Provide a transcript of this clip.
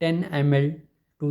10 ml to